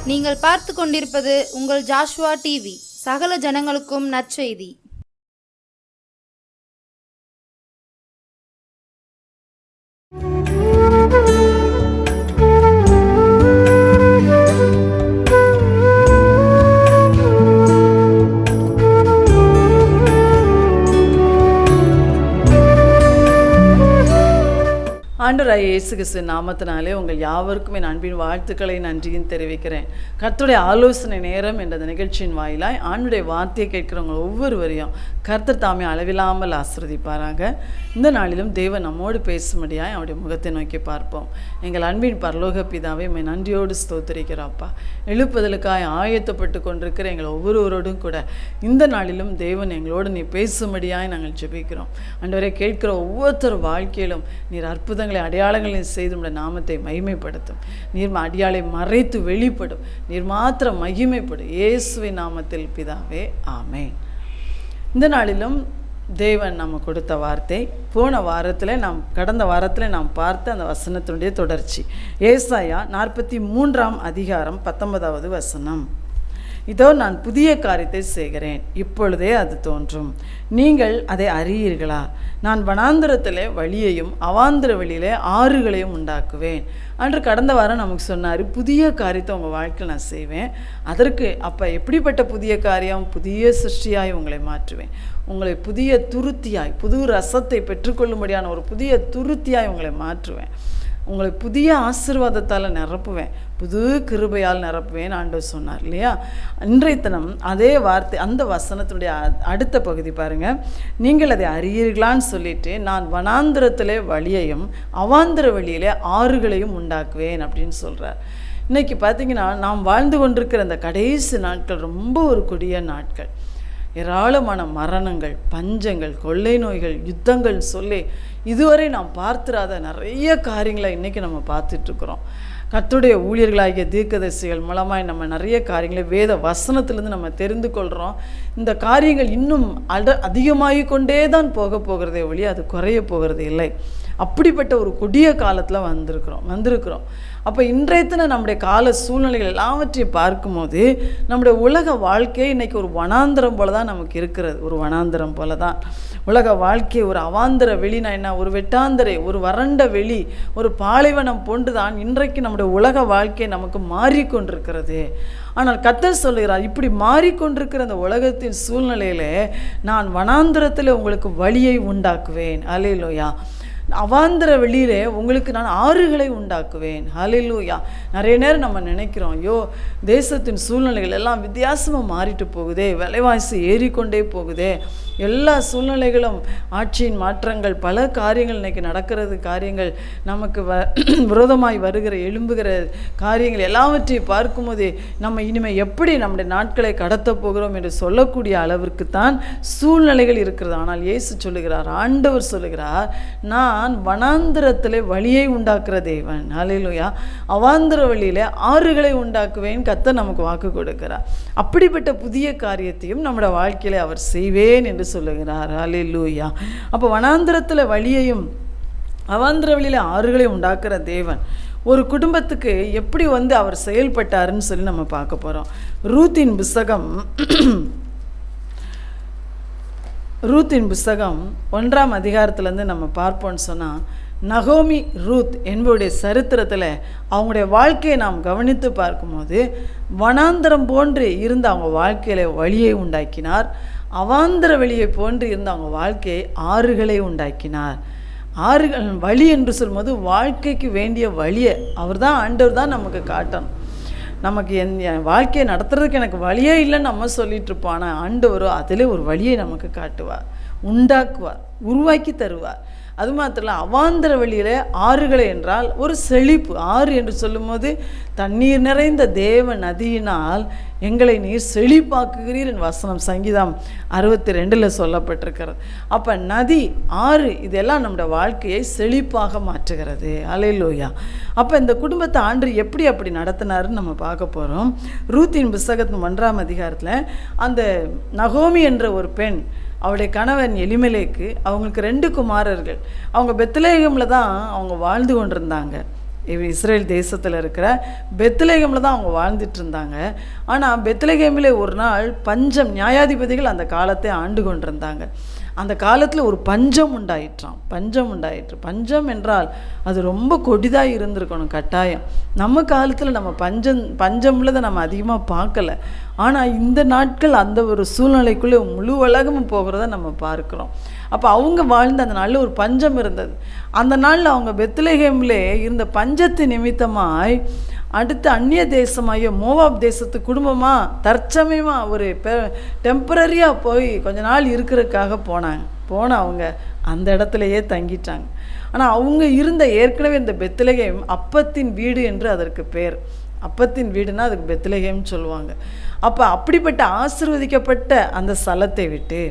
நீங்கள் பார்த்து கொண்டிருப்பது உங்கள் ஜாஷ்வா டிவி. சகல ஜனங்களுக்கும் நற்செய்தி. ஆண்டவராகிய இயேசு கிறிஸ்து நாமத்தினாலே உங்கள் யாவருக்கும் என் அன்பின் வாழ்த்துக்களை நன்றியும் தெரிவிக்கிறேன். கர்த்தருடைய ஆலோசனை நேரம் என்ற நிகழ்ச்சியின் வாயிலாய் ஆண்டுடைய வார்த்தையை கேட்கிறவங்க ஒவ்வொருவரையும் கர்த்தர் தாமே அளவில்லாமல் ஆசீர்வதிப்பாராக. இந்த நாளிலும் தேவன் நம்மோடு பேசும்படியாய் அவருடைய முகத்தை நோக்கி பார்ப்போம். எங்கள் அன்பின் பரலோக பிதாவை உம்மை நன்றியோடு ஸ்தோத்திரிக்கிறோம்ப்பா. எழுப்புதலுக்காய் ஆயத்தப்பட்டு கொண்டிருக்கிற எங்கள் ஒவ்வொருவரோடும் கூட இந்த நாளிலும் தேவன் எங்களோடு நீ பேசும்படியாய் நாங்கள் ஜெபிக்கிறோம். ஆண்டவரே, கேட்கிற ஒவ்வொருத்தர் வாழ்க்கையிலும் நீர் அற்புதங்களை அடையாளங்களை செய்து உம்முடைய நாமத்தை மகிமைப்படுத்தும். நீர் அடியாளை மறைத்து வெளிப்படும். நீர் மாத்திரம் மகிமைப்படும். இயேசுவின் நாமத்தில் பிதாவே, ஆமென். இந்த நாளிலும் தேவன் நம்ம கொடுத்த வார்த்தை கடந்த வாரத்தில் நாம் பார்த்த அந்த வசனத்தினுடைய தொடர்ச்சி. ஏசாயா 43 அதிகாரம் 19வது வசனம். இதோ நான் புதிய காரியத்தை செய்கிறேன், இப்பொழுதே அது தோன்றும், நீங்கள் அதை அறியீர்களா? நான் வனாந்திரத்திலே வழியையும் அவாந்திர வழியிலே ஆறுகளையும் உண்டாக்குவேன் அன்று கடந்த வாரம் நமக்கு சொன்னார். புதிய காரியத்தை உங்கள் வாழ்க்கையில் நான் செய்வேன். அதற்கு அப்போ எப்படிப்பட்ட புதிய காரியம்? புதிய சிருஷ்டியாய் உங்களை மாற்றுவேன். உங்களை புதிய துருத்தியாய், புது ரசத்தை பெற்றுக்கொள்ளும்படியான ஒரு புதிய துருத்தியாய் உங்களை மாற்றுவேன். உங்களை புதிய ஆசீர்வாதத்தால் நிரப்புவேன், புது கிருபையால் நிரப்புவேன் ஆண்டவர் சொன்னார் இல்லையா? இன்றைய தினம் அதே வார்த்தை, அந்த வசனத்தினுடைய அடுத்த பகுதி பாருங்கள். நீங்கள் அதை அறியீர்களான்னு சொல்லிட்டு, நான் வனாந்திரத்திலே வழியையும் அவாந்திர வழியிலே ஆறுகளையும் உண்டாக்குவேன் அப்படின்னு சொல்கிறார். இன்றைக்கி பார்த்திங்கன்னா, நாம் வாழ்ந்து கொண்டிருக்கிற அந்த கடைசி நாட்கள் ரொம்ப ஒரு கொடிய நாட்கள். ஏராளமான மரணங்கள், பஞ்சங்கள், கொள்ளை நோய்கள், யுத்தங்கள் சொல்லி இதுவரை நாம் பார்த்திராத நிறைய காரியங்களை இன்றைக்கி நம்ம பார்த்துட்ருக்குறோம். கர்த்தருடைய ஊழியர்களாகிய தீர்க்கதரிசிகள் மூலமாக நம்ம நிறைய காரியங்களை வேத வசனத்திலேருந்து நம்ம தெரிந்து கொள்கிறோம். இந்த காரியங்கள் இன்னும் அதிகமாகி கொண்டே தான் போகிறதே ஒழிய அது குறைய போகிறது இல்லை. அப்படிப்பட்ட ஒரு கொடிய காலத்தில் வந்திருக்கிறோம். அப்போ இன்றையத்தின நம்முடைய கால சூழ்நிலைகள் எல்லாவற்றையும் பார்க்கும்போது நம்முடைய உலக வாழ்க்கை இன்றைக்கி ஒரு வனாந்திரம் போல தான் நமக்கு இருக்கிறது. ஒரு வனாந்திரம் போல தான் உலக வாழ்க்கை. ஒரு அவாந்திர வெளினா என்ன? ஒரு வெட்டாந்தரை, ஒரு வறண்ட வெளி, ஒரு பாலைவனம் போன்று தான் இன்றைக்கு நம்முடைய உலக வாழ்க்கை நமக்கு மாறிக்கொண்டிருக்கிறது. ஆனால் கர்த்தர் சொல்லுகிறார், இப்படி மாறிக்கொண்டிருக்கிற அந்த உலகத்தின் சூழ்நிலையில் நான் வனாந்திரத்தில் உங்களுக்கு வழியை உண்டாக்குவேன். அல்லேலூயா. அவாந்திர வெளியிலே உங்களுக்கு நான் ஆறுகளை உண்டாக்குவேன். ஹல்லேலூயா. நிறைய நேரம் நம்ம நினைக்கிறோம், ஐயோ தேசத்தின் சூழ்நிலைகள் எல்லாம் வித்தியாசமாக மாறிட்டு போகுதே, விலைவாசி ஏறிக்கொண்டே போகுதே, எல்லா சூழ்நிலைகளும் ஆட்சியின் மாற்றங்கள், பல காரியங்கள் இன்றைக்கி நடக்கிறது, காரியங்கள் நமக்கு விரோதமாய் வருகிற எழும்புகிற காரியங்கள் எல்லாவற்றையும் பார்க்கும்போதே நம்ம இனிமேல் எப்படி நம்முடைய நாட்களை கடத்த போகிறோம் என்று சொல்லக்கூடிய அளவிற்கு தான் சூழ்நிலைகள் இருக்கிறது. ஆனால் இயேசு சொல்லுகிறார், ஆண்டவர் சொல்லுகிறார், நான் வனாந்திரத்திலே வழியை உண்டாக்குற தேவன். ஹல்லேலூயா. அவாந்திர வழியிலே ஆறுகளை உண்டாக்குவேன். கர்த்தர் நமக்கு வாக்கு கொடுக்கிறார். அப்படிப்பட்ட புதிய காரியத்தையும் நம்முடைய வாழ்க்கையிலே அவர் செய்வேன் என்று சொல்லுகிறார். ஹல்லேலூயா. அப்போ வனாந்திரத்தில் வழியையும் அவாந்திர வழியிலே ஆறுகளையும் உண்டாக்குற தேவன் ஒரு குடும்பத்துக்கு எப்படி அவர் செயல்பட்டாருன்னு சொல்லி நம்ம பார்க்க போகிறோம். ரூத்தின் புஸ்தகம் 1ஆம் அதிகாரத்துலேருந்து நம்ம பார்ப்போம்னு சொன்னால், நகோமி ரூத் என்பவருடைய சரித்திரத்தில் அவங்களுடைய வாழ்க்கையை நாம் கவனித்து பார்க்கும்போது வனாந்திரம் போன்று இருந்த அவங்க வாழ்க்கையில் வழியை உண்டாக்கினார். அவாந்திர வெளியை போன்று இருந்த அவங்க வாழ்க்கையை ஆறுகளை உண்டாக்கினார். ஆறுகள் வழி என்று சொல்லும்போது வாழ்க்கைக்கு வேண்டிய வழியை ஆண்டவர் தான் நமக்கு காட்டணும். நமக்கு என் வாழ்க்கையை நடத்துறதுக்கு எனக்கு வழியே இல்லைன்னு நம்ம சொல்லிட்டு இருப்போம். ஆனால் ஆண்டவரோ அதிலே ஒரு வழியை நமக்கு காட்டுவார், உண்டாக்குவார், உருவாக்கி தருவார். அது மாத்திரம் இல்லை, அவாந்திர வழியில் ஆறுகளை என்றால் ஒரு செழிப்பு. ஆறு என்று சொல்லும்போது தண்ணீர் நிறைந்த தேவ நதியினால் எங்களை நீர் செழிப்பாக்குகிறீர் என் வசனம் சங்கீதம் 62 சொல்லப்பட்டிருக்கிறது. அப்போ நதி, ஆறு இதெல்லாம் நம்முடைய வாழ்க்கையை செழிப்பாக மாற்றுகிறது. அல்லேலூயா. அப்போ இந்த குடும்பத்தை ஆண்டவர் எப்படி அப்படி நடத்தினாருன்னு நம்ம பார்க்க போகிறோம். ரூத்தின் புஸ்தகத்தின் 1ஆம் அதிகாரத்தில் அந்த நகோமி என்ற ஒரு பெண், அவளுடைய கணவன் எலிமெலேக்கு, அவங்களுக்கு 2 குமாரர்கள். அவங்க பெத்லெகேமில் தான் அவங்க வாழ்ந்து கொண்டிருந்தாங்க. இஸ்ரேல் தேசத்தில் இருக்கிற பெத்லகேமில் தான் அவங்க வாழ்ந்துட்டு இருந்தாங்க. ஆனால் பெத்லகேமில் ஒரு நாள் பஞ்சம், நியாயாதிபதிகள் அந்த காலத்தை ஆண்டு கொண்டிருந்தாங்க. அந்த காலத்தில் ஒரு பஞ்சம் உண்டாயிற்றாம். பஞ்சம் என்றால் அது ரொம்ப கொடிதாக இருந்திருக்கணும் கட்டாயம். நம்ம காலத்தில் நம்ம பஞ்சம் உள்ளதை நம்ம அதிகமாக பார்க்கல. ஆனால் இந்த நாட்கள் அந்த ஒரு சூழ்நிலைக்குள்ளே முழு உலகமும் போகிறத நம்ம பார்க்குறோம். அப்போ அவங்க வாழ்ந்த அந்த நாளில் ஒரு பஞ்சம் இருந்தது. அந்த நாளில் அவங்க பெத்லகேமிலே இருந்த பஞ்சத்து நிமித்தமாய் அடுத்து அந்நிய தேசமாகிய மோவாப் தேசத்து குடும்பமாக தற்சமயமாக ஒரு டெம்பரரியாக போய் கொஞ்ச நாள் இருக்கிறதுக்காக போன அவங்க அந்த இடத்துலையே தங்கிட்டாங்க. ஆனால் அவங்க இருந்த ஏற்கனவே இந்த பெத்லகேம் அப்பத்தின் வீடு என்று அதற்கு பேர். அப்பத்தின் வீடுனா அதுக்கு பெத்லகேம்னு சொல்லுவாங்க. அப்போ அப்படிப்பட்ட ஆசீர்வதிக்கப்பட்ட அந்த ஸ்தலத்தை விட்டு,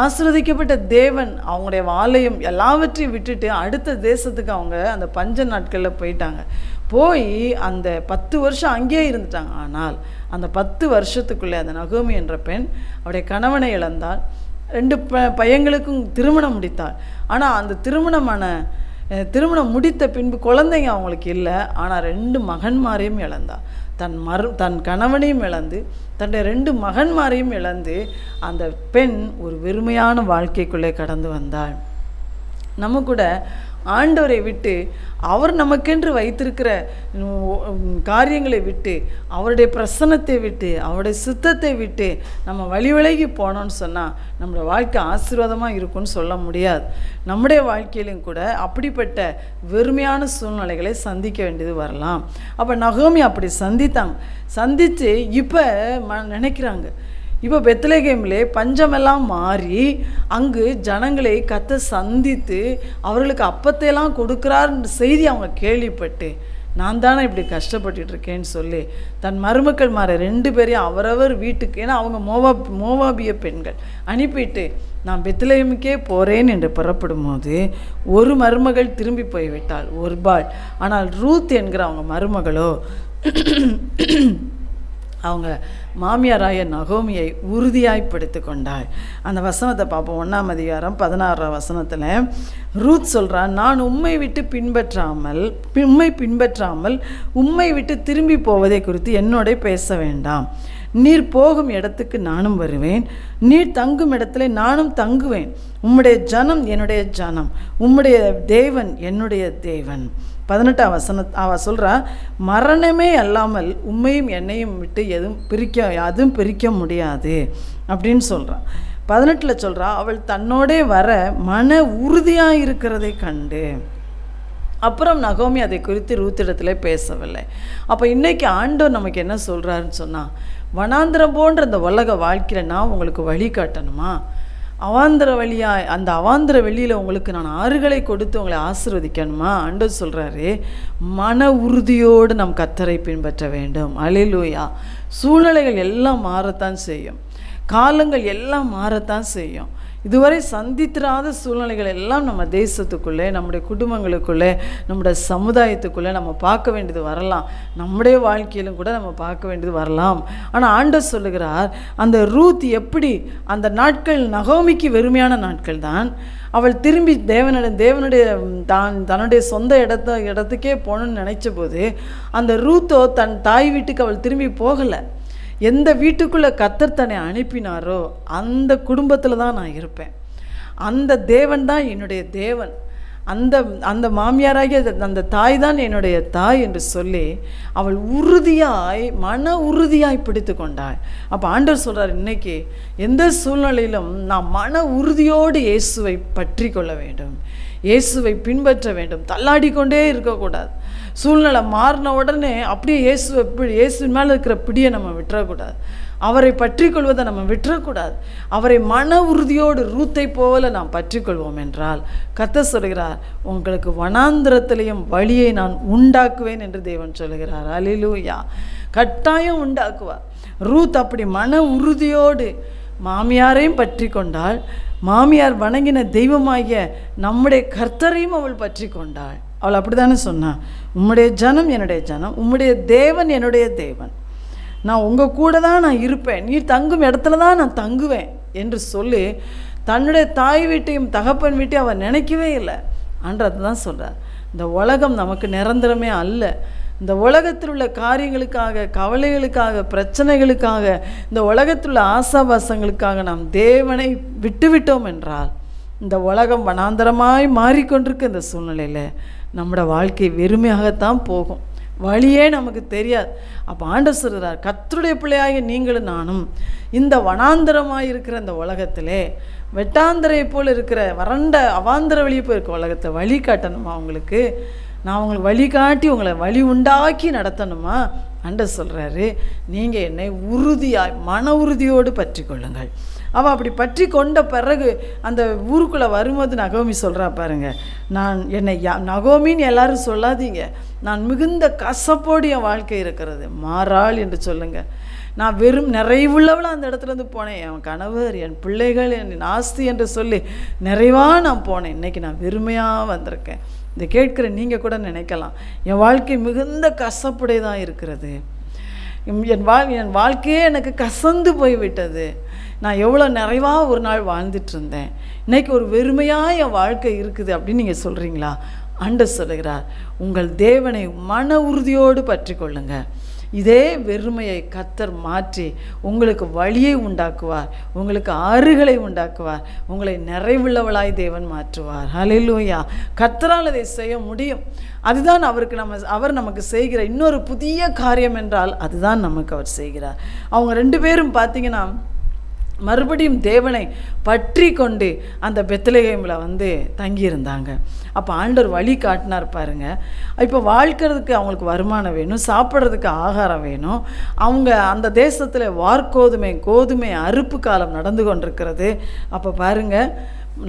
ஆசீர்வதிக்கப்பட்ட தேவன் அவங்களுடைய ஆலயம் எல்லாவற்றையும் விட்டுட்டு அடுத்த தேசத்துக்கு அவங்க அந்த பஞ்ச நாட்களில் போயிட்டாங்க. போய் அந்த 10 வருஷம் அங்கேயே இருந்துட்டாங்க. ஆனால் அந்த 10 வருஷத்துக்குள்ளே அந்த நகோமி என்ற பெண் அவருடைய கணவனை இழந்தாள். 2 பையங்களுக்கும் திருமணம் முடித்தாள். ஆனால் அந்த திருமணம் முடித்த பின்பு குழந்தைங்க அவங்களுக்கு இல்லை. ஆனால் 2 மகன்மாரையும் இழந்தாள். தன் கணவனையும் இழந்து தன்னுடைய 2 மகன்மாரையும் இழந்து அந்த பெண் ஒரு வெறுமையான வாழ்க்கைக்குள்ளே கடந்து வந்தாள். நம்ம கூட ஆண்டவரை விட்டு, அவர் நமக்கென்று வைத்திருக்கிற காரியங்களை விட்டு, அவருடைய பிரசன்னத்தை விட்டு, அவருடைய சித்தத்தை விட்டு நம்ம வழி விலகி போனோன்னு சொன்னால் நம்மளோட வாழ்க்கை ஆசீர்வாதமாக இருக்கும்னு சொல்ல முடியாது. நம்முடைய வாழ்க்கையிலும் கூட அப்படிப்பட்ட வெறுமையான சூழ்நிலைகளை சந்திக்க வேண்டியது வரலாம். அப்போ நகோமி அப்படி சந்தித்து இப்போ நினைக்கிறாங்க, இப்போ பெத்லகேமிலே பஞ்சமெல்லாம் மாறி அங்கு ஜனங்களை கர்த்தர் சந்தித்து அவர்களுக்கு அப்பத்தையெல்லாம் கொடுக்குறார் செய்தி அவங்க கேள்விப்பட்டு, நான் தானே இப்படி கஷ்டப்பட்டுருக்கேன்னு சொல்லி தன் மருமக்கள் 2 பேரையும் அவரவர் வீட்டுக்கு, ஏன்னா அவங்க மோவாபிய பெண்கள், அனுப்பிட்டு நான் பெத்லகேமுக்கே போகிறேன் என்று புறப்படும் போது ஒரு மருமகள் திரும்பி போய்விட்டாள், ஒர்பாள். ஆனால் ரூத் என்கிற அவங்க மருமகளோ அவங்க மாமியாராய நகோமியை உறுதியாய்ப்படுத்தி கொண்டாள். அந்த வசனத்தை பார்ப்போம். 1ஆம் அதிகாரம் 16ஆம் வசனத்தில் ரூத் சொல்கிறான், நான் உம்மை பின்பற்றாமல் உம்மை விட்டு திரும்பி போவதை குறித்து என்னோட பேச வேண்டாம். நீர் போகும் இடத்துக்கு நானும் வருவேன், நீர் தங்கும் இடத்துல நானும் தங்குவேன். உம்முடைய ஜனம் என்னுடைய ஜனம், உம்முடைய தேவன் என்னுடைய தேவன். 18ஆம் வசனம் அவ சொல்கிறா, மரணமே அல்லாமல் உம்மையும் என்னையும் விட்டு அதுவும் பிரிக்க முடியாது அப்படின்னு சொல்கிறான். 18 சொல்கிறா, அவள் தன்னோடே வர மன உறுதியாக இருக்கிறதை கண்டு. அப்புறம் நகோமி அதை குறித்து ரூத்திடத்தில் பேசவில்லை. அப்போ இன்றைக்கி ஆண்டவர் நமக்கு என்ன சொல்கிறாருன்னு சொன்னால், வனாந்திரம் போன்ற இந்த உலக வாழ்க்கையில் நான் உங்களுக்கு வழி காட்டணுமா? அந்த அவாந்திர வெளியில் உங்களுக்கு நான் ஆறுகளை கொடுத்து உங்களை ஆசீர்வதிக்கணுமா? ஆண்டவர் சொல்கிறாரு, மன உறுதியோடு நம் கர்த்தரை பின்பற்ற வேண்டும். அல்லேலூயா. சூழ்நிலைகள் எல்லாம் மாறத்தான் செய்யும், காலங்கள் எல்லாம் மாறத்தான் செய்யும். இதுவரை சந்தித்திராத சூழ்நிலைகள் எல்லாம் நம்ம தேசத்துக்குள்ளே, நம்முடைய குடும்பங்களுக்குள்ளே, நம்முடைய சமுதாயத்துக்குள்ளே நம்ம பார்க்க வேண்டியது வரலாம். நம்முடைய வாழ்க்கையிலும் கூட நம்ம பார்க்க வேண்டியது வரலாம். ஆனால் ஆண்டவர் சொல்லுகிறார், அந்த ரூத் எப்படி அந்த நாட்கள் நகோமிக்கு வெறுமையான நாட்கள் தான். அவள் திரும்பி தேவனுடைய தன்னுடைய சொந்த இடத்துக்கே போகணுன்னு நினைச்ச போது அந்த ரூத்தோ தன் தாய் வீட்டுக்கு அவள் திரும்பி போகலை. எந்த வீட்டுக்குள்ளே கர்த்தர் தன்னை அனுப்பினாரோ அந்த குடும்பத்தில் தான் நான் இருப்பேன். அந்த தேவன் தான் என்னுடைய தேவன், அந்த மாமியாராகிய அந்த தாய் தான் என்னுடைய தாய் என்று சொல்லி அவள் மன உறுதியாய் பிடித்து கொண்டாள். அப்போ ஆண்டவர் சொல்கிறார், இன்னைக்கு எந்த சூழ்நிலையிலும் நான் மன உறுதியோடு இயேசுவை பற்றி கொள்ள வேண்டும், இயேசுவை பின்பற்ற வேண்டும், தள்ளாடிக்கொண்டே இருக்கக்கூடாது. சூழ்நிலை மாறின உடனே அப்படியே இயேசுவின் மேலே இருக்கிற பிடியை நம்ம விட்டுறக்கூடாது, அவரை பற்றி கொள்வதை நம்ம விட்டுறக்கூடாது. அவரை மன உறுதியோடு ரூத்தை போல நாம் பற்றி கொள்வோம் என்றால் கர்த்தர் சொல்கிறார், உங்களுக்கு வனாந்திரத்திலையும் வழியை நான் உண்டாக்குவேன் என்று தேவன் சொல்கிறார். அல்லேலூயா. கட்டாயம் உண்டாக்குவார். ரூத் அப்படி மன உறுதியோடு மாமியாரையும் பற்றி கொண்டாள், மாமியார் வணங்கின தெய்வமாகிய நம்முடைய கர்த்தரையும் அவள் பற்றி கொண்டாள். அவள் அப்படி தானே சொன்னான், உம்முடைய ஜனம் என்னுடைய ஜனம், உம்முடைய தேவன் என்னுடைய தேவன், நான் உங்கள் கூட தான் நான் இருப்பேன், நீ தங்கும் இடத்துல தான் நான் தங்குவேன் என்று சொல்லி தன்னுடைய தாய் வீட்டையும் தகப்பன் வீட்டையும் அவள் நினைக்கவே இல்லை. ஆண்டவர் தான் சொல்கிறார், இந்த உலகம் நமக்கு நிரந்தரமே அல்ல. இந்த உலகத்தில் உள்ள காரியங்களுக்காக, கவலைகளுக்காக, பிரச்சனைகளுக்காக, இந்த உலகத்தில் உள்ள ஆசாபாசங்களுக்காக நாம் தேவனை விட்டுவிட்டோம் என்றால் இந்த உலகம் வனாந்தரமாய் மாறிக்கொண்டிருக்க இந்த சூழ்நிலையில் நம்மளோட வாழ்க்கை வெறுமையாகத்தான் போகும். வழியே நமக்கு தெரியாது. அப்போ ஆண்டவர் சொல்கிறார், கர்த்தருடைய பிள்ளையாகிய நீங்களும் நானும் இந்த வனாந்தரமாக இருக்கிற இந்த உலகத்திலே வெட்டாந்தரை போல் இருக்கிற வறண்ட அவாந்தர வழியை போய் இருக்க உலகத்தை வழி காட்டணுமா உங்களுக்கு? நான் உங்களுக்கு வழிகாட்டி உங்களை வழி உண்டாக்கி நடத்தணுமா? ஆண்டவர் சொல்கிறாரு, நீங்கள் என்னை உறுதியாய் மன உறுதியோடு பற்றி கொள்ளுங்கள். அவள் அப்படி பற்றி கொண்ட பிறகு அந்த ஊருக்குள்ளே வரும்போது நகோமி சொல்கிறா பாருங்க, நான் என்னை நகோமின்னு எல்லாரும் சொல்லாதீங்க, நான் மிகுந்த கசப்போடு என் வாழ்க்கை இருக்கிறது, மாறாள் என்று சொல்லுங்கள். நான் வெறும் நிறைவுள்ளவளாக அந்த இடத்துலேருந்து போனேன். என் கணவர், என் பிள்ளைகள், என் ஆஸ்தி என்று சொல்லி நிறைவாக நான் போனேன். இன்றைக்கி நான் வெறுமையாக வந்திருக்கேன். இதை கேட்குற நீங்கள் கூட நினைக்கலாம், என் வாழ்க்கை மிகுந்த கசப்புடையதாக இருக்கிறது, என் வாழ்க்கையே எனக்கு கசந்து போய்விட்டது, நான் எவ்வளோ நிறைவாக ஒரு நாள் வாழ்ந்துட்டு இருந்தேன், இன்றைக்கி ஒரு வெறுமையாக என் வாழ்க்கை இருக்குது அப்படின்னு நீங்கள் சொல்கிறீங்களா? ஆண்டவர் சொல்லுகிறார், உங்கள் தேவனை மன உறுதியோடு பற்றி கொள்ளுங்க. இதே வெறுமையை கர்த்தர் மாற்றி உங்களுக்கு வழியை உண்டாக்குவார், உங்களுக்கு ஆறுகளை உண்டாக்குவார், உங்களை நிறைவுள்ளவளாய் தேவன் மாற்றுவார். ஹல்லேலூயா! கர்த்தரால் அதை செய்ய முடியும். அதுதான் அவர் நமக்கு செய்கிற இன்னொரு புதிய காரியம் என்றால் அதுதான் நமக்கு அவர் செய்கிறார். அவங்க 2 பேரும் பார்த்தீங்கன்னா மறுபடியும் தேவனை பற்றி கொண்டு அந்த பெத்லகேமில் தங்கியிருந்தாங்க. அப்போ ஆண்டவர் வழி காட்டினார் பாருங்க. இப்போ வாழ்க்கிறதுக்கு அவங்களுக்கு வருமானம் வேணும், சாப்பிட்றதுக்கு ஆகாரம் வேணும். அவங்க அந்த தேசத்தில் கோதுமை அறுப்பு காலம் நடந்து கொண்டிருக்கிறது. அப்போ பாருங்க,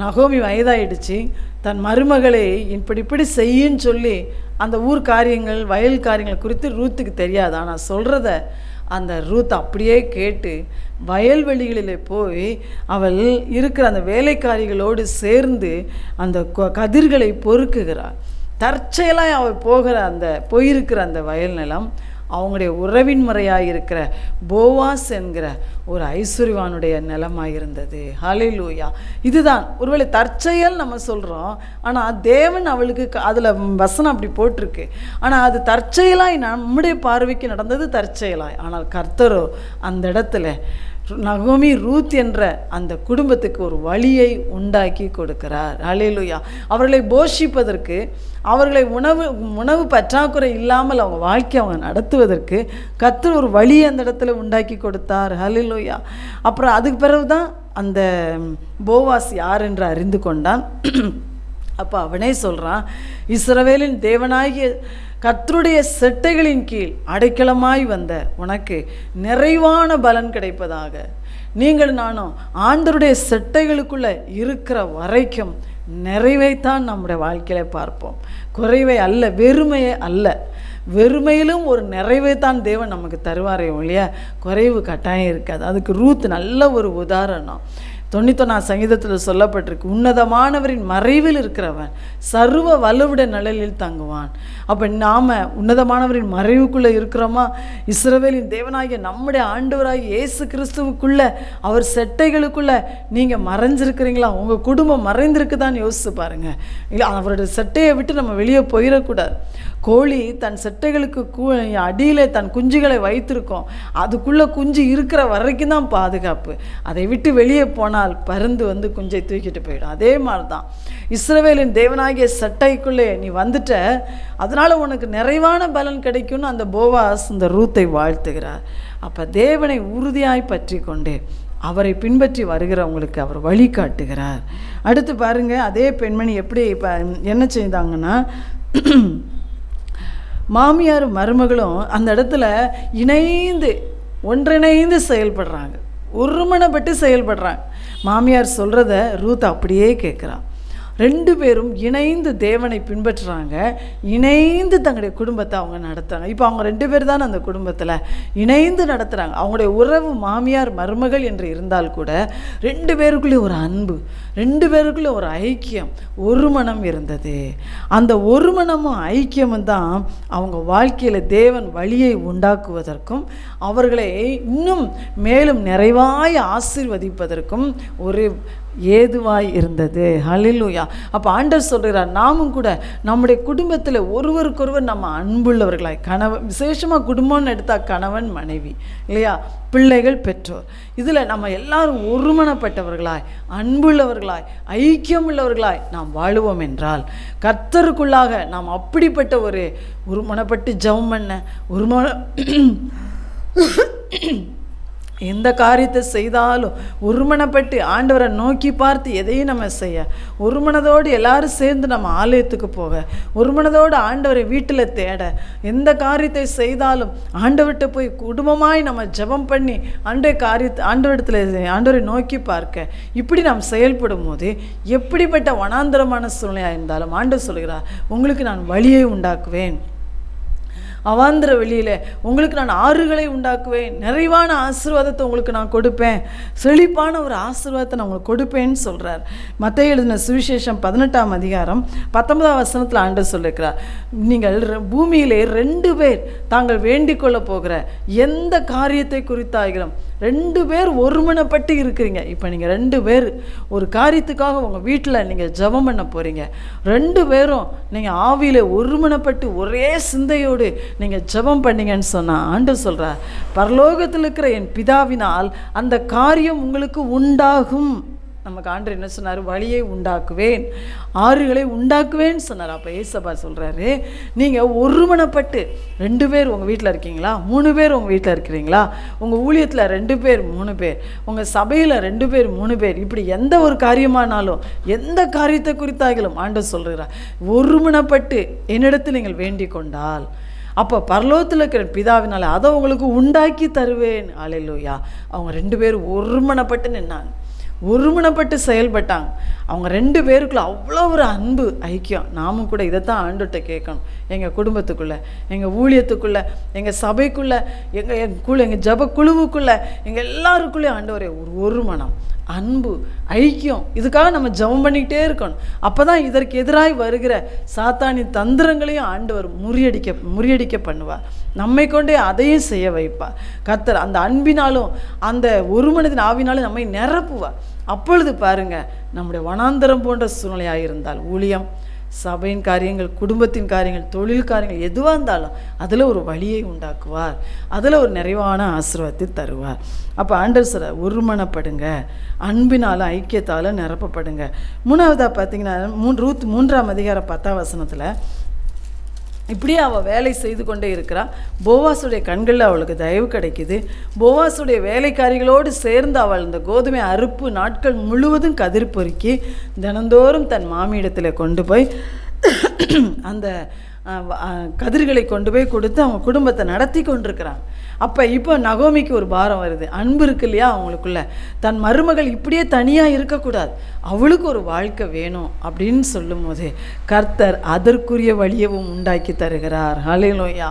நகோமி வயதாயிடுச்சு. தன் மருமகளை இப்படி செய்யின்னு சொல்லி அந்த ஊர் காரியங்கள், வயல் காரியங்கள் குறித்து ரூத்துக்கு தெரியாது. ஆனால் சொல்கிறத அந்த ரூத் அப்படியே கேட்டு வயல்வெளிகளில் போய் அவள் இருக்கிற அந்த வேலைக்காரிகளோடு சேர்ந்து அந்த கதிர்களை பொறுக்குகிறாள். தற்செயலாக அவள் போயிருக்கிற அந்த வயல் நிலம் அவங்களுடைய உறவின் முறையாக இருக்கிற போவாஸ் என்கிற ஒரு ஐஸ்வர்யவானுடைய நிலமாக இருந்தது. ஹல்லேலூயா! இதுதான் ஒருவேளை தற்செயல் நம்ம சொல்கிறோம், ஆனால் தேவன் அவளுக்கு அதில் வசனம் அப்படி போட்டிருக்கு. ஆனால் அது தற்செயலாய் நம்முடைய பார்வைக்கு நடந்தது தற்செயலாய். ஆனால் கர்த்தரோ அந்த இடத்துல நகோமி ரூத் என்ற அந்த குடும்பத்துக்கு ஒரு வழியை உண்டாக்கி கொடுக்கிறார். ஹல்லேலூயா! அவர்களை போஷிப்பதற்கு, அவர்களை உணவு பற்றாக்குறை இல்லாமல் அவங்க வாழ்க்கை அவங்க நடத்துவதற்கு கர்த்தர் ஒரு வழியை அந்த இடத்துல உண்டாக்கி கொடுத்தார். ஹல்லேலூயா! அப்புறம் அதுக்கு பிறகுதான் அந்த போவாஸ் யார் என்று அறிந்து கொண்டான். அப்போ அவனே சொல்கிறான், இஸ்ரவேலின் தேவனாகிய கர்த்தருடைய செட்டைகளின் கீழ் அடைக்கலமாய் வந்த உனக்கு நிறைவான பலன் கிடைப்பதாக. நீங்கள் நானும் ஆண்டவருடைய செட்டைகளுக்குள்ளே இருக்கிற வரைக்கும் நிறைவைத்தான் நம்முடைய வாழ்க்கையில் பார்ப்போம், குறைவை அல்ல, வெறுமையே அல்ல. வெறுமையிலும் ஒரு நிறைவை தான் தேவன் நமக்கு தருவாரே ஒழிய குறைவு கட்டாயம் இருக்காது. அதுக்கு ரூத் நல்ல ஒரு உதாரணம். 91 சங்கீதத்தில் சொல்லப்பட்டிருக்கு, உன்னதமானவரின் மறைவில் இருக்கிறவன் சர்வ வலுவுடைய நிழலில் தங்குவான். அப்போ நாம் உன்னதமானவரின் மறைவுக்குள்ளே இருக்கிறோமா? இஸ்ரவேலின் தேவனாகிய நம்முடைய ஆண்டவராகிய இயேசு கிறிஸ்துவுக்குள்ளே, அவர் செட்டைகளுக்குள்ளே நீங்கள் மறைஞ்சிருக்கிறீங்களா? உங்கள் குடும்பம் மறைந்திருக்குதான்னு யோசிச்சு பாருங்கள். இல்லை, அவருடைய செட்டையை விட்டு நம்ம வெளியே போயிடக்கூடாது. கோழி தன் செட்டைகளுக்கு அடியிலே தன் குஞ்சுகளை வைத்திருக்கோம். அதுக்குள்ளே குஞ்சு இருக்கிற வரைக்கும் தான் பாதுகாப்பு. அதை விட்டு வெளியே போனால் பருந்து குஞ்சை தூக்கிட்டு போயிடும். அதே மாதிரி தான் இஸ்ரவேலின் தேவனாகிய சட்டைக்குள்ளே நீ வந்துட்ட, அதனால் உனக்கு நிறைவான பலன் கிடைக்கும்னு அந்த போவாஸ் இந்த ரூத்தை வாழ்த்துகிறார். அப்போ தேவனை உறுதியாய் பற்றி கொண்டு அவரை பின்பற்றி வருகிறவங்களுக்கு அவர் வழி காட்டுகிறார். அடுத்து பாருங்க, அதே பெண்மணி எப்படி என்ன செய்தாங்கன்னா, மாமியார் மருமகளும் அந்த இடத்துல ஒன்றிணைந்து செயல்படுறாங்க, ஒருமனப்பட்டு செயல்படுறாங்க. மாமியார் சொல்கிறத ரூத் அப்படியே கேட்குறான். 2 பேரும் இணைந்து தேவனை பின்பற்றுறாங்க, இணைந்து தங்களுடைய குடும்பத்தை அவங்க நடத்துகிறாங்க. இப்போ அவங்க 2 பேர் தான் அந்த குடும்பத்தில் இணைந்து நடத்துகிறாங்க. அவங்களுடைய உறவு மாமியார் மருமகள் என்று இருந்தால் கூட 2 பேருக்குள்ளே ஒரு அன்பு, 2 பேருக்குள்ளே ஒரு ஐக்கியம், ஒரு மனம் இருந்தது. அந்த ஒரு மனமும் ஐக்கியமும் தான் அவங்க வாழ்க்கையில் தேவன் வழியை உண்டாக்குவதற்கும் அவர்களை இன்னும் மேலும் நிறைவாய் ஆசீர்வதிப்பதற்கும் ஒரு ஏதுவாய் இருந்தது. ஹல்லேலூயா. அப்போ ஆண்டவர் சொல்கிறார், நாமும் கூட நம்முடைய குடும்பத்தில் ஒருவருக்கொருவர் நம்ம அன்புள்ளவர்களாய், கணவன் விசேஷமாக குடும்பம்னு எடுத்தால் கணவன் மனைவி இல்லையா, பிள்ளைகள் பெற்றோர், இதில் நம்ம எல்லாரும் ஒருமனப்பட்டவர்களாய், அன்புள்ளவர்களாய், ஐக்கியமுள்ளவர்களாய் நாம் வாழுவோம் என்றால் கர்த்தருக்குள்ளாக நாம் அப்படிப்பட்ட ஒருமனப்பட்டு ஜெபம் பண்ண எந்த காரியத்தை செய்தாலும் ஒருமனப்பட்டு ஆண்டவரை நோக்கி பார்த்து எதையும் நம்ம செய்ய, ஒரு மனதோடு எல்லாரும் சேர்ந்து நம்ம ஆலயத்துக்கு போக, ஒரு மனதோடு ஆண்டவரை வீட்டில் தேட, எந்த காரியத்தை செய்தாலும் ஆண்டவர்கிட்ட போய் குடும்பமாய் நம்ம ஜெபம் பண்ணி ஆண்டவரை நோக்கி பார்க்க, இப்படி நாம் செயல்படும் போது எப்படிப்பட்ட வனாந்தரமான சூழ்நிலையாக இருந்தாலும் ஆண்டவர் சொல்கிறார், உங்களுக்கு நான் வழியை உண்டாக்குவேன், அவாந்திர வெளியில் உங்களுக்கு நான் ஆறுகளை உண்டாக்குவேன், நிறைவான ஆசீர்வாதத்தை உங்களுக்கு நான் கொடுப்பேன், செழிப்பான ஒரு ஆசீர்வாதத்தை நான் உங்களுக்கு கொடுப்பேன்னு சொல்கிறார். மத்தேயு எழுதின சுவிசேஷம் 18ஆம் அதிகாரம் 19ஆம் வசனத்தில் ஆண்டவர் சொல்லியிருக்கிறார், நீங்கள் பூமியிலே 2 பேர் தாங்கள் வேண்டிக் கொள்ள போகிற எந்த காரியத்தை குறித்தாகிலும் 2 பேர் ஒருமனப்பட்டு இருக்கிறீங்க. இப்போ நீங்கள் 2 பேர் ஒரு காரியத்துக்காக உங்கள் வீட்டில் நீங்கள் ஜெபம் பண்ண போகிறீங்க, 2 பேரும் நீங்கள் ஆவியில் ஒருமனப்பட்டு ஒரே சிந்தையோடு நீங்கள் ஜெபம் பண்ணீங்கன்னு சொன்னால் ஆண்டவர் சொல்கிறார், பரலோகத்தில் இருக்கிற என் பிதாவினால் அந்த காரியம் உங்களுக்கு உண்டாகும். நமக்கு ஆண்டவர் என்ன சொன்னார்? வழியை உண்டாக்குவேன், ஆறுகளை உண்டாக்குவேன்னு சொன்னார். அப்போ ஏசப்பா சொல்கிறாரு, நீங்கள் ஒருமனப்பட்டு 2 பேர் உங்கள் வீட்டில் இருக்கீங்களா, 3 பேர் உங்கள் வீட்டில் இருக்கிறீங்களா, உங்கள் ஊழியத்தில் 2 பேர் 3 பேர், உங்கள் சபையில் 2 பேர் 3 பேர், இப்படி எந்த ஒரு காரியமானாலும் எந்த காரியத்தை குறித்தாகிலும் ஆண்டவர் சொல்கிறார், ஒருமனப்பட்டு என்னிடத்தில் நீங்கள் வேண்டிக் கொண்டால் அப்போ பரலோகத்தில் இருக்கிற பிதாவினால் அதை உங்களுக்கு உண்டாக்கி தருவேன். அல்லேலூயா. அவங்க 2 பேர் ஒருமனப்பட்டு நின்னாங்க, ஒருமனப்பட்டு செயல்பட்டாங்க. அவங்க 2 பேருக்குள்ள அவ்வளோ ஒரு அன்பு, ஐக்கியம். நாமும் கூட இதைத்தான் ஆண்டவர்கிட்ட கேட்கணும். எங்கள் குடும்பத்துக்குள்ளே, எங்கள் ஊழியத்துக்குள்ளே, எங்கள் சபைக்குள்ளே, எங்கள் ஜப குழுவுக்குள்ளே, எங்கள் எல்லாருக்குள்ளே ஆண்டவரே ஒரு மனம், அன்பு, ஐக்கியம். இதுக்காக நம்ம ஜெபம் பண்ணிக்கிட்டே இருக்கணும். அப்போ தான் இதற்கு எதிராக வருகிற சாத்தானின் தந்திரங்களையும் ஆண்டவர் முறியடிக்க பண்ணுவார். நம்மை கொண்டே அதையும் செய்ய வைப்பார் கர்த்தர். அந்த அன்பினாலும் அந்த ஒரு மனதின் ஆவினாலும் நம்மை நிரப்புவார். அப்பொழுது பாருங்க, நம்முடைய வனாந்தரம் போன்ற சூழ்நிலையாக இருந்தால், ஊழியம், சபையின் காரியங்கள், குடும்பத்தின் காரியங்கள், தொழில் காரியங்கள் எதுவாக இருந்தாலும் அதில் ஒரு வழியை உண்டாக்குவார், அதில் ஒரு நிறைவான ஆசீர்வாதத்தை தருவார். அப்போ ஆண்டவர் சொல்றார், ஒருமனப்படுங்க, அன்பினால் ஐக்கியத்தால் நிரப்பப்படுங்க. 3வதாக பார்த்தீங்கன்னா ரூத் 3ஆம் அதிகாரம் 10ஆம் வசனத்தில் இப்படியே அவள் வேலை செய்து கொண்டே இருக்கிறாள். போவாசுடைய கண்களில் அவளுக்கு தயவு கிடைக்குது. போவாசுடைய வேலைக்காரிகளோடு சேர்ந்து அவள் இந்த கோதுமை அறுப்பு நாட்கள் முழுவதும் கதிர் பொறுக்கி தினந்தோறும் தன் மாமியிடத்தில் கொண்டு போய் அந்த கதிர்களை கொண்டு போய் கொடுத்து அவங்க குடும்பத்தை நடத்தி கொண்டிருக்கிறாங்க. இப்போ நகோமிக்கு ஒரு பாரம் வருது. அன்பு இருக்கு இல்லையா அவங்களுக்குள்ள, தன் மருமகள் இப்படியே தனியாக இருக்கக்கூடாது, அவளுக்கு ஒரு வாழ்க்கை வேணும் அப்படின்னு சொல்லும் போது கர்த்தர் அதற்குரிய வழியவும் உண்டாக்கி தருகிறார். ஹல்லேலூயா.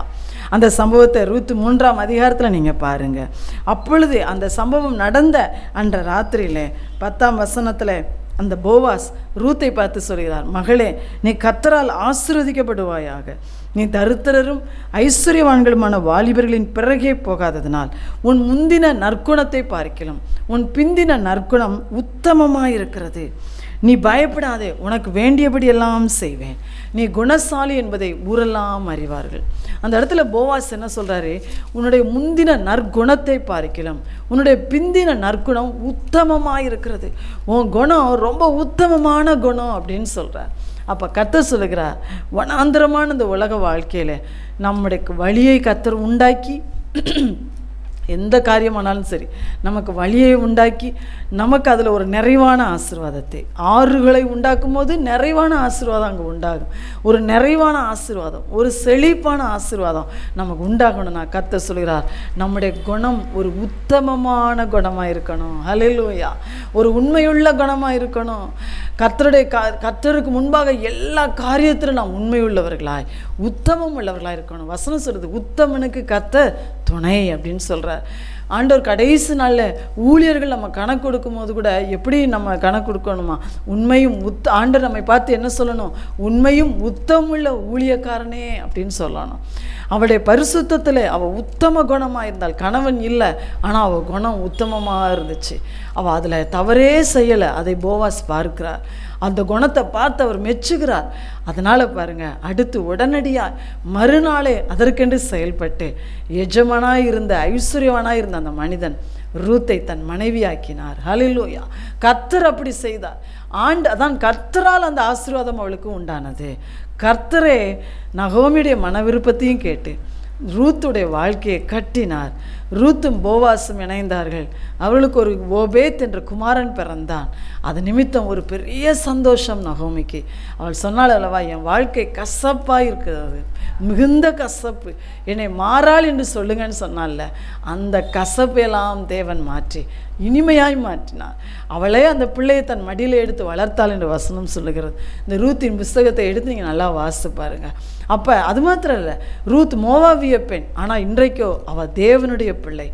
அந்த சம்பவத்தை ரூத் 3ஆம் அதிகாரத்தில் நீங்கள் பாருங்கள். அப்பொழுது அந்த சம்பவம் நடந்த அன்ற ராத்திரியில் 10ஆம் வசனத்தில் அந்த போவாஸ் ரூத்தை பார்த்து சொல்கிறார், மகளே, நீ கர்த்தரால் ஆசீர்வதிக்கப்படுவாயாக. நீ தரித்திரரும் ஐஸ்வர்யவான்களுமான வாலிபர்களின் பிறகே போகாததினால் உன் முந்தின நற்குணத்தை பார்க்கலாம், உன் பிந்தின நற்குணம் உத்தமமாயிருக்கிறது. நீ பயப்படாதே, உனக்கு வேண்டியபடி எல்லாம் செய்வேன். நீ குணசாலி என்பதை ஊரெல்லாம் அறிவார்கள். அந்த இடத்துல போவாஸ் என்ன சொல்கிறாரு? உன்னுடைய முந்தின நற்குணத்தை பார்க்கலாம், உன்னுடைய பிந்தின நற்குணம் உத்தமமாக இருக்கிறது. உன் குணம் ரொம்ப உத்தமமான குணம் அப்படின்னு சொல்கிறார். அப்போ கர்த்தர் சொல்லுகிறார், வனாந்திரமான இந்த உலக வாழ்க்கையில் நம்முடைய வழியை கர்த்தர் உண்டாக்கி, எந்த காரியமானாலும் சரி நமக்கு வழியை உண்டாக்கி நமக்கு அதில் ஒரு நிறைவான ஆசீர்வாதத்தை, ஆறுகளை உண்டாக்கும் போது நிறைவான ஆசீர்வாதம் அங்கே உண்டாகும். ஒரு நிறைவான ஆசீர்வாதம், ஒரு செழிப்பான ஆசீர்வாதம் நமக்கு உண்டாகணும்னா கர்த்தர் சொல்கிறார், நம்முடைய குணம் ஒரு உத்தமமான குணமாக இருக்கணும். ஹல்லேலூயா. ஒரு உண்மையுள்ள குணமாக இருக்கணும். கர்த்தருக்கு முன்பாக எல்லா காரியத்திலும் நாம் உண்மையுள்ளவர்களாய், உத்தமம் உள்ளவர்களாக இருக்கணும். வசனம் சொல்கிறது, உத்தமனுக்கு கர்த்தர் துணை அப்படின்னு சொல்கிறார். ஆண்டவர் கடைசி நாளில் ஊழியர்கள் நம்ம கணக்கு கொடுக்கும் போது கூட எப்படி நம்ம கணக்கு கொடுக்கணுமா, உண்மையும் ஆண்டவர் நம்மை பார்த்து என்ன சொல்லணும், உண்மையும் உத்தமுள்ள ஊழியக்காரனே அப்படின்னு சொல்லணும். அவளுடைய பரிசுத்தத்தில் அவள் உத்தம குணமாக இருந்தாள். கணவன் இல்லை, ஆனால் அவள் குணம் உத்தமமாக இருந்துச்சு. அவள் அதில் தவறே செய்யலை. அதை போவாஸ் பார்க்கிறார். அந்த குணத்தை பார்த்து அவர் மெச்சுகிறார். அதனால் பாருங்கள், அடுத்து உடனடியாக மறுநாளே அதற்கென்று செயல்பட்டு எஜமானாய் இருந்த ஐஸ்வர்யவானாய் இருந்த அந்த மனிதன் ரூத்தை தன் மனைவியாக்கினார். ஹல்லேலூயா. கர்த்தர் அப்படி செய்தார். அதான் கர்த்தரால் அந்த ஆசீர்வாதம் அவளுக்கு உண்டானது. கர்த்தரே நகோமியுடைய மன விருப்பத்தையும் கேட்டு ரூத்துடைய வாழ்க்கையை கட்டினார். ரூத்தும் போவாசும் இணைந்தார்கள். அவர்களுக்கு ஒரு ஓபேத் என்ற குமாரன் பிறந்தான். அது நிமித்தம் ஒரு பெரிய சந்தோஷம் நகோமிக்கு. அவள் சொன்னாள் அல்லவா, என் வாழ்க்கை கசப்பாக இருக்கிறது, மிகுந்த கசப்பு, என்னை மாறாள் என்று சொல்லுங்கன்னு சொன்னால, அந்த கசப்பெல்லாம் தேவன் மாற்றி இனிமையாய் மாற்றினார். அவளே அந்த பிள்ளையை தன் மடியில் எடுத்து வளர்த்தாள் என்று வசனம் சொல்லுகிறது. இந்த ரூத்தின் புஸ்தகத்தை எடுத்து நீங்கள் நல்லா வாசித்து பாருங்கள். அப்போ அது மாத்திரம் இல்லை, ரூத் மோவாவிய பெண், ஆனால் இன்றைக்கோ அவள் தேவனுடைய பிள்ளை.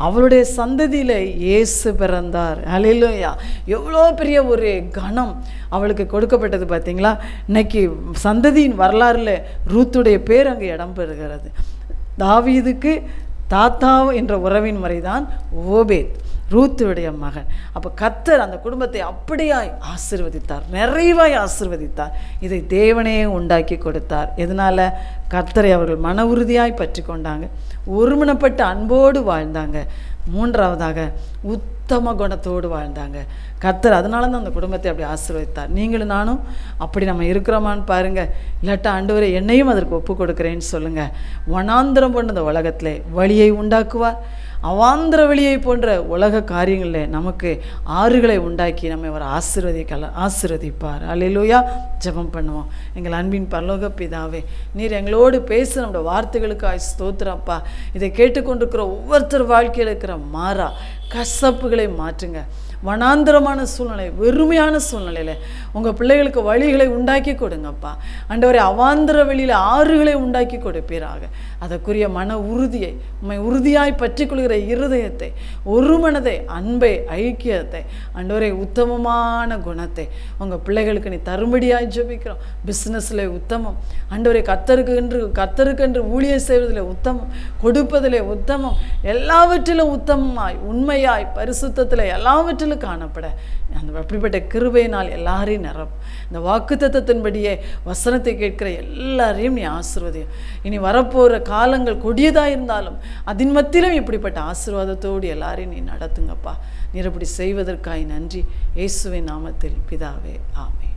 அவளுடைய சந்ததியில் இயேசு பிறந்தார். ஹல்லேலூயா. எவ்வளோ பெரிய ஒரு கணம் அவளுக்கு கொடுக்கப்பட்டது பார்த்தீங்களா. இன்னைக்கு சந்ததியின் வரலாறுல ரூத்துடைய பேர் அங்கே இடம் பெறுகிறது. தாவீதுக்கு தாத்தா என்ற உறவின் முறைதான் ஓபேத், ரூத்துடைய மகன். அப்போ கர்த்தர் அந்த குடும்பத்தை அப்படியாய் ஆசீர்வதித்தார், நிறைவாய் ஆசீர்வதித்தார். இதை தேவனே உண்டாக்கி கொடுத்தார். எதனால்? கர்த்தரை அவர்கள் மன உறுதியாய் பற்றி கொண்டாங்க, ஒருமனப்பட்ட அன்போடு வாழ்ந்தாங்க. மூன்றாவதாக உத்தம குணத்தோடு வாழ்ந்தாங்க. கர்த்தர் அதனால தான் அந்த குடும்பத்தை அப்படி ஆசீர்வதித்தார். நீங்களும் நானும் அப்படி நம்ம இருக்கிறோமான்னு பாருங்கள். இல்லாட்டா ஆண்டவரே என்னையும் அதற்கு ஒப்பு கொடுக்குறேன்னு சொல்லுங்கள். வனாந்திரம் போன்ற இந்த உலகத்திலே வழியை உண்டாக்குவார். அவாந்திர வெளியை போன்ற உலக காரியங்களில் நமக்கு ஆறுகளை உண்டாக்கி நம்மை ஒரு ஆசீர்வதிப்பார். அல்லேலூயா. ஜெபம் பண்ணுவோம். எங்கள் அன்பின் பரலோக பிதாவே, நீர் எங்களோடு பேச நம்முடைய வார்த்தைகளுக்காய் ஸ்தோத்திரப்பா. இதை கேட்டுக்கொண்டிருக்கிற ஒவ்வொருத்தர் வாழ்க்கையில் இருக்கிற மாறா கசப்புகளை மாற்றுங்க. வனாந்திரமான சூழ்நிலை, வெறுமையான சூழ்நிலையில் உங்கள் பிள்ளைகளுக்கு வழிகளை உண்டாக்கி கொடுங்கப்பா. ஆண்டவரே, அவாந்திர வெளியில் ஆறுகளை உண்டாக்கி கொடுப்பீராக. அதற்குரிய மன உறுதியை, உண்மை உறுதியாய் பற்றி கொள்கிற இருதயத்தை, ஒரு மனதை, அன்பை, ஐக்கியத்தை, ஆண்டவரே உத்தமமான குணத்தை உங்கள் பிள்ளைகளுக்கு நீ தரும்படியாய் ஜெபிக்கிறோம். பிஸ்னஸில் உத்தமம், ஆண்டவரே கர்த்தருக்கென்று ஊழியம் செய்வதில் உத்தமம், கொடுப்பதிலே உத்தமம், எல்லாவற்றிலும் உத்தமமாய், உண்மையாய், பரிசுத்தத்தில் எல்லாவற்றிலும் காணப்பட அந்த அப்படிப்பட்ட கிருபையினால் எல்லாரையும் நிரப்பும். இந்த வாக்குத்தத்தத்தின்படியே வசனத்தை கேட்கிற எல்லாரையும் நீ ஆசீர்வதியும். இனி வரப்போகிற காலங்கள் கொடியதாக இருந்தாலும் அதன் மத்தியிலும் இப்படிப்பட்ட ஆசீர்வாதத்தோடு எல்லாரையும் நீ நடத்துங்கப்பா. நீர் அப்படி செய்வதற்காய் நன்றி. இயேசுவின் நாமத்தில் பிதாவே, ஆமென்.